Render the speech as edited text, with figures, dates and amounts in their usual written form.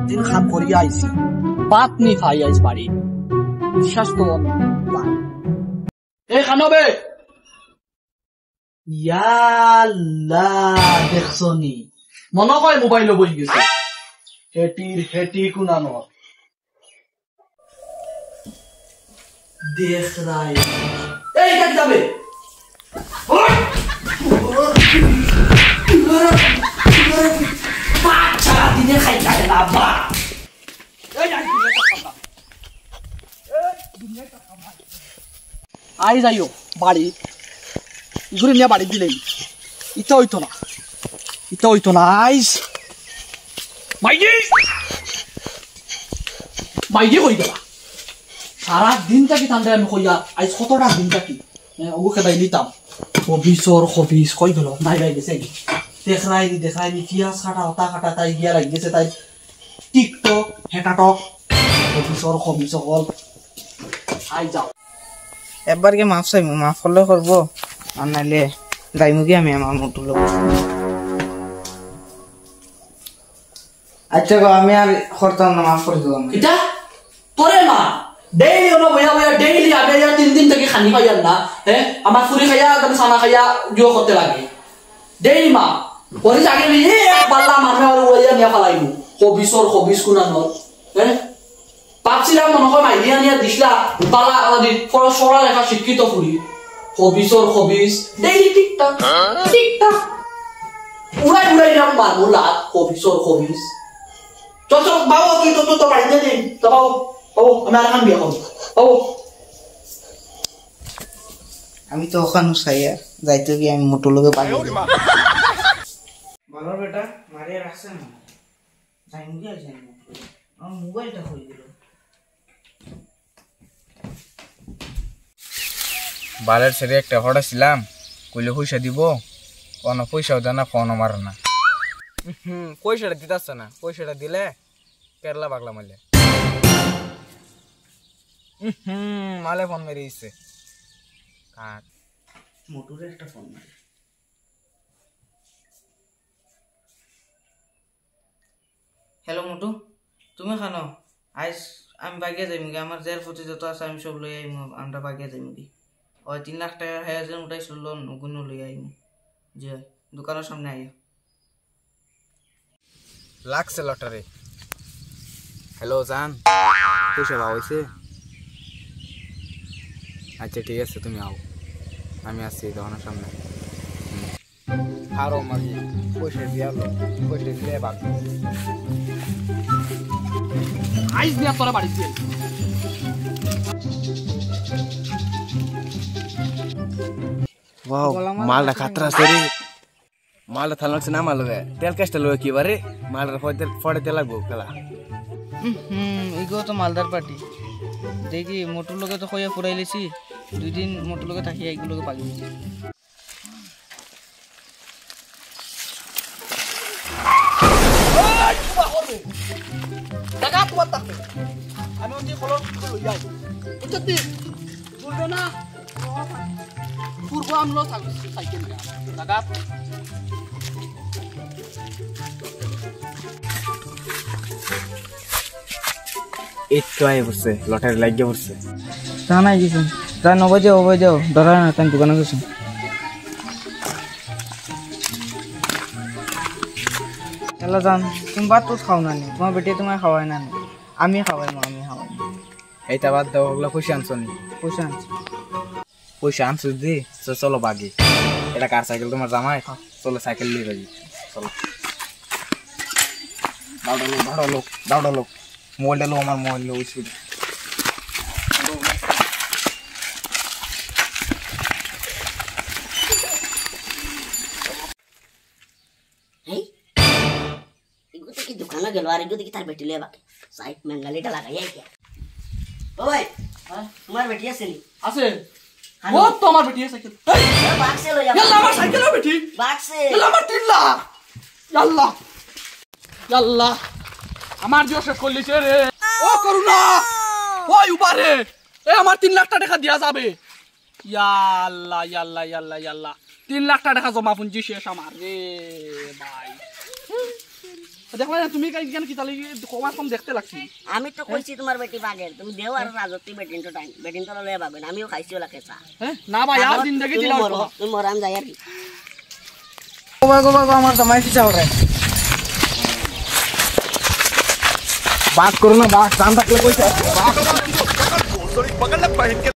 দিন খান করিয়া আইছি বাত নি খাই আইস বাড়ি বিশ্বাস তো এই খানবে ইয়াল্লাহ দেখছনি মনে হয় মোবাইল বই গেছে হেটি কুনানো দেখ রাই এই কাট যাবে বাচ্চা দিনে খাইতা না বা আই যাইও বাড়ি ঘুরে নিয়ে বাড়ি দিলেই ইটা হইতো না আইস মাইজি কই গেলা সারা দিন থাকি ঠান্ডা আমি কইয়া আইস কতটা দিন থাকি ওগু খেদাই নিতাম হবিস কই গেল নাই গাই গেছে দেখাই নি পিয়াজ কাটা তাই গিয়া লাগি গেছে তাই টিকটক হেটাটক হবিস সকল আই যাও এবার কি মাফ চাইমু মাফ করলে করবো আর নাইলে যাইমু কি আমি আমার মোটু লোক আচ্ছা গো আমি আর করতাম না মাফ করে দেবো এটা তোরে মা ডেইলি ওনা বয়া ডেইলি আগে 3 দিন থেকে খানি পাইয়ার না আমার ফুরি খাইয়া তুমি সানা খাইয়া জো করতে লাগে ডেইলি মা ওই আগে এক পাল্লা মারমে আর ওইয়া নিয়া ফালাইমু হবিস কুনানো পাপছিলাম মনে হয় মাইদিয়া নিয়া দিছলা পালা সরা লেখা শিক্ষিত ফুরি হবিস ডেইলি টিকটক উড়াই নাম মারমুলা হবিস চল বাবু কি তো বাড়িতে দিন তো বাবু আমি আর খান বিয়া করব বাবু আমি তো ওখানে চাইয়া যাইতে গিয়ে আমি মোটু লোকে পাই ভালো বেটা মারিয়া রাখছে না যাইমু কি আছে আমার মোবাইলটা হয়ে গেল বালের ছেড়ে একটা হড়া ছিলাম কইলে পয়সা দিব কোন পয়সাও দেয় না ফোনও মারে না পয়সাটা দিতেছে না পয়সাটা দিলে কেরলা পাগলা মারলে মালে ফোন মেরে দিচ্ছে কাট মোটুরে একটা ফোন মারি হ্যালো মোটু তুমি খানো আইস আমি বাগিয়ে যাইম কি আমার জের প্রতি যত আছে আমি সব লই আইম আমরা বাগিয়ে যাইম কি ওই 3 লাখ টাকা হাজার উঠাইছিল লোন গুণ লই আইম যে দোকানের সামনে আইয়া লাগছে লটারি হ্যালো জান পয়সা পাওয়া হয়েছে আচ্ছা ঠিক আছে তুমি আও আমি আসছি দোকানের সামনে আরো মাগি পয়সা দিলে বাদ আইস নিয়া তোরা বাড়ি দিয়ে वाह माल खतरा से रे माल थाल से ना माल तेल कैसे लो की बारे माल फड़े तेल लगो कला इगो तो मालदार पार्टी देखी मोटू लोगे तो खोया पुराई लेছি 2 दिन मोटू लोगे থাকি এইগুলোকে পাগি টাকা তোমার থাকবে আমি ওই কলর লই যাই বুঝতে বলবে না পূর্ব আমলো থাকবে সাইকেল টাকা একটু আয় বসে লটারি লাগিয়ে বসে তা নাই কিছু তা নবে যাও ধরা না তাই দোকানে গেছে চলো যান তুমি বাদ তো খাও না নি তোমার বেটি তোমায় খাওয়াই না আমি খাওয়াই এইটা বাদ দাও ওগুলো পয়সা আনছো নি পয়সা আনছো দি চলো বাগি এটা কার সাইকেল তোমার জামাই চলো সাইকেল নিয়ে যাবি চলো দাউড়া লোক মোবাইলটা লো আমার মোবাইল লো উঠে दुकान गेलो और एगो देखि तार बेटी ले बाके साइड में गलीटा लगाया क्या ओ भाई तुम्हार बेटी আছে নি আছে ও তো আমার বেটি সাইকেল এই बाग से लो जा याल्ला আমার সাইকেল বেটি बाग से याल्ला আমার 3 লাখ याल्ला আমার জোর শেষ করলিছে রে ও করুণা ওই উবারে এ আমার 3 লাখ টাকা দিয়া যাবে ইয়াল্লা 3 লাখ টাকা জমা পুঁজি শেষ আমার রে ভাই দেখলা না তুমি কাই কেন কি তালি কমাস কম দেখতে লাগছি আমি তো কইছি তোমার বেটি বাগের তুমি দেও আর রাজত্ব বেটিন তো টাইম বেটিন তো লয়ে বাগেন আমিও খাইছি ওলা কেসা হ্যাঁ না ভাই আর জিন্দেগি দিলাম তুমি মরাম যাই আর কি গোবা আমার জামাই কি চাও রে बात करो ना बात काम तक कोई